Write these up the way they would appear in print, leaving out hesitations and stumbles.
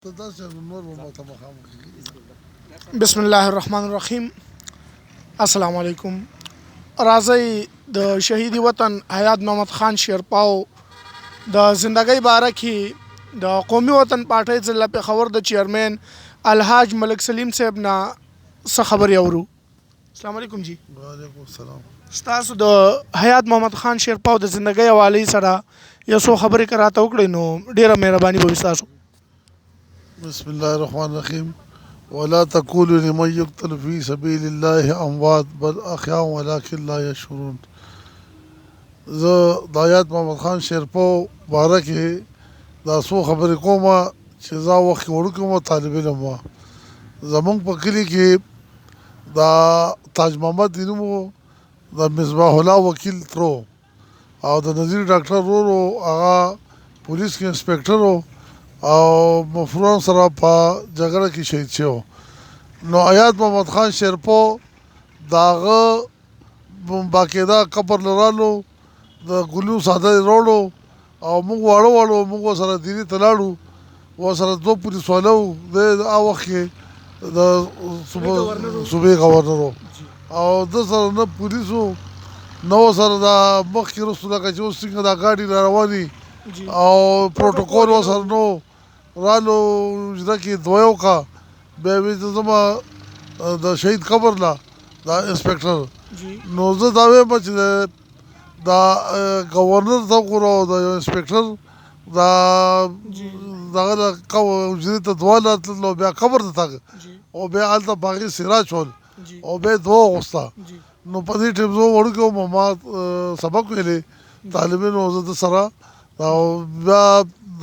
بسم الله الرحمن الرحیم. السلام علیکم. راځي د شهیدی وطن حیات محمد خان شیرپاو د زندګۍ باره کې د قومي وطن پارټۍ ضلع پېښور د چیئرمین الحاج ملک سلیم صاحب نه څه خبرې اورو. السلام علیکم جی. وعلیکم السلام. ستاسو د حیات محمد خان شیرپاو د زندګۍ حوالې سره یو څو خبرې که راته وکړئ نو ډېره مهرباني به وي ستاسو. بسم الله الرحمن الرحیم. ولا تقولوا لمن يقتل في سبيل الله اموات بل احياء ولكن لا يشعرون. زه د حیات محمد خان شیرپاو باره کې دا څو خبرې کوم چې زه وخت وړوکی وم طالب علم وم. زمونږ په کلي کې دا تاج محمد د نوم و، د مصباح الله وکیل ترو او د نظیر ډاکټر ورور و، هغه پولیس کې انسپکټر و او مفرور سره په جګړه کې شهید شو. نو حیات محمد خان شیرپاو د هغه باقاعده قبر لرالو د ګلو ساده روړو او موږ واړو موږ سره دیري ته لاړو، ورسره دوه پولیس والا وو. د هغه وخت کې د صوبې ګورنر و او د سره نه پولیس وو نه ورسره د مخکې وروسته لکه چې اوس څنګه دا ګاډي را روانې او پروټوکول ورسره نه و. رالو اجره کې دعا وکړه، بیا یې زه ځم د شهید قبر له دا انسپکټر. نو زه دا وایم چې دا ګورنر ته وګوره او د انسپکټر دا دغه د اجرې ته دعا له تللو بیا قبر ته تګ او بیا هلته په هغې سیرا چول او بیا یې دعا وغوښته. نو په دې ټیم زه وړوکی وم، ما سبق ویلې طالبینو زه د سره او بیا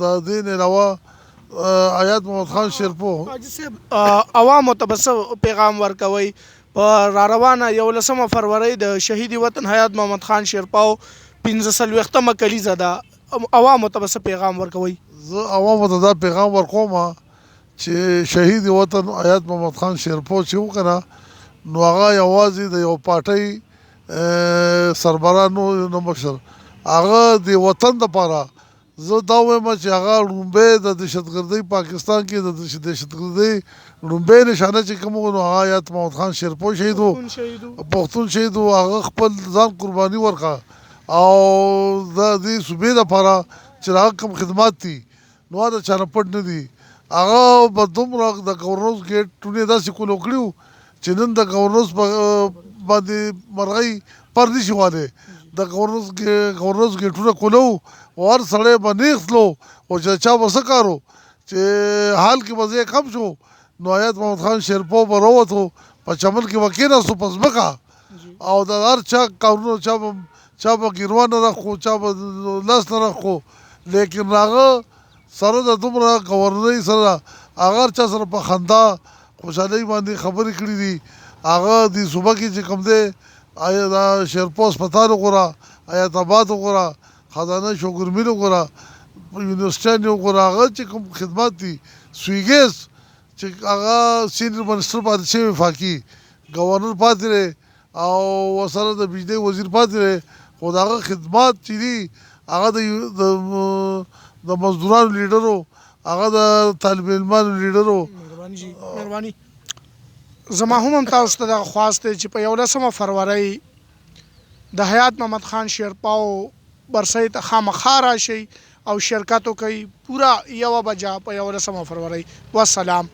د دې نه علاوه حیات محمد خان شیرپاو حاجي صاحب عوامو ته به څه پیغام ورکوئ په را روانه 11 فروری د شهیدی وطن حیات محمد خان شیرپاو 45مه کلیزه ده، عوامو ته به څه پیغام ورکوئ؟ زه عوامو ته دا پیغام ورکوم چې شهید وطن حیات محمد خان شیرپاو چې و که نه نو هغه یوازې د یو پارټۍ سربراه نه مشر، هغه د وطن دپاره زه دا وایم چې هغه لومبی د دهشتګردۍ پاکستان کې د دهشتګردۍ لومبی نشانه چې کوم و نو هغه حیات محمد خان شیرپاو شهید و، پښتون شهید و. هغه خپل ځان قرباني ورکړه او د دې صوبې دپاره چې هغه کوم خدمات دي نو هغه د چا نه پټ نه دي. هغه به دومره د ګورنرز ګیټ ټونې داسې کولو کړي وو چې نن د ګورنرز باندې مرغۍ پر نه شي والی. د ګورنرز ګیټونه کولو او هر سړی به نیغ تلو او چې چا به څه کار و چې حال کې به ځای کم شو نو حیات محمد خان شیرپاو به راووتو په چمن کې به کېناستو په ځمکه او د هر چا کارونه چا به ګیروان نه رخ کړو، چا به لاس نه رخ کړو، لیکن هغه سره د دومره ګورنرۍ سره هغه هر چا سره په خندا خوشحالۍ باندې خبرې کړي دي. هغه د صوبه کې چې کوم دی دا شیرپاو هسپتال وګوره، حیات آباد وګوره، خزانه شوګرمین وګوره، یونیورسټیان وګوره، هغه چې کوم خدمات دي سویګیز چې هغه سینیر منسټر پاتې شوی وفاقي ګورنر پاتې دی او ورسره د بجلی وزیر پاتې دی، خو د هغه خدمات چې دي هغه د مزدورانو لیډر و، هغه د طالب علمانو لیډر و. مهرباني. زما هم تاسو ته دغه خواست دی چې په 11 فروری د حیات محمد خان شیرپاو برسۍ ته خامخا راشئ او شرکت وکړئ پوره 1 بجه په 11 فروری. والسلام.